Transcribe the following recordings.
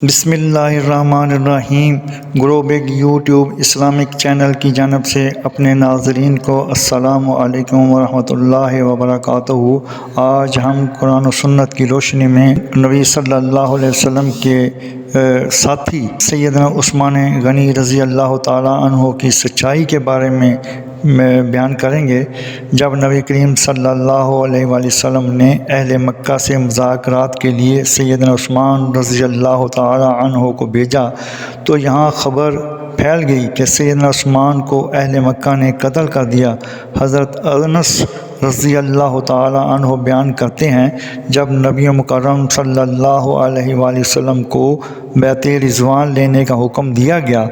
بسم اللہ الرحمن الرحیم۔ گرو بگ یوٹیوب اسلامک چینل کی جانب سے اپنے ناظرین کو السلام علیکم ورحمۃ اللہ وبرکاتہ۔ آج ہم قرآن و سنت کی روشنی میں نبی صلی اللہ علیہ وسلم کے ساتھی سیدنا عثمان غنی رضی اللہ تعالیٰ عنہ کی سچائی کے بارے میں بیان کریں گے۔ جب نبی کریم صلی اللہ علیہ وآلہ وسلم نے اہل مکہ سے مذاکرات کے لیے سیدنا عثمان رضی اللہ تعالیٰ عنہ کو بھیجا تو یہاں خبر پھیل گئی کہ سیدنا عثمان کو اہل مکہ نے قتل کر دیا۔ حضرت انس رضی اللہ تعالیٰ عنہ بیان کرتے ہیں، جب نبی مکرم صلی اللہ علیہ وآلہ وسلم کو بیعت رضوان لینے کا حکم دیا گیا،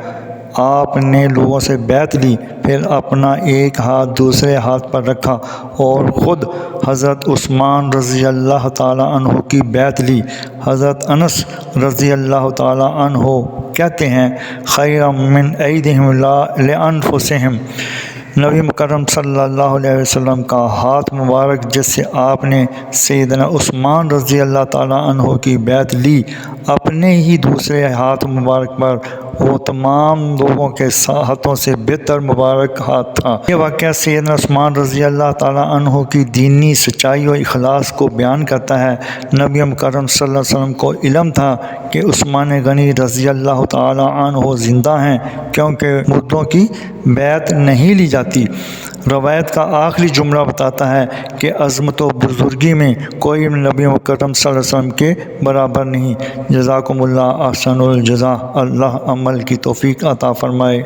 آپ نے لوگوں سے بیعت لی، پھر اپنا ایک ہاتھ دوسرے ہاتھ پر رکھا اور خود حضرت عثمان رضی اللہ تعالیٰ عنہ کی بیعت لی۔ حضرت انس رضی اللہ تعالیٰ عنہ کہتے ہیں، خیر من ایدیہم لانفسہم، نبی مکرم صلی اللہ علیہ وسلم کا ہاتھ مبارک جس سے آپ نے سیدنا عثمان رضی اللہ تعالیٰ عنہ کی بیعت لی، اپنے ہی دوسرے ہاتھ مبارک پر وہ تمام لوگوں کے ہاتھوں سے بہتر مبارک ہاتھ تھا۔ یہ واقعہ سیدنا عثمان رضی اللہ تعالیٰ عنہ کی دینی سچائی و اخلاص کو بیان کرتا ہے۔ نبی مکرم صلی اللہ علیہ وسلم کو علم تھا کہ عثمان غنی رضی اللہ تعالیٰ عنہ زندہ ہیں، کیونکہ مردوں کی بیعت نہیں لی جاتی۔ روایت کا آخری جملہ بتاتا ہے کہ عظمت و بزرگی میں کوئی نبی مکرم صلی اللہ علیہ وسلم کے برابر نہیں۔ جزاکم اللہ احسن الجزا۔ اللہ عمل کی توفیق عطا فرمائے،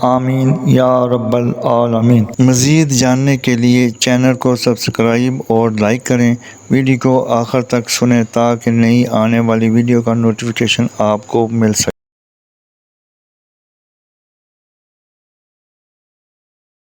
آمین یا رب العالمین۔ مزید جاننے کے لیے چینل کو سبسکرائب اور لائک کریں، ویڈیو کو آخر تک سنیں تاکہ نئی آنے والی ویڈیو کا نوٹیفیکیشن آپ کو مل سکے۔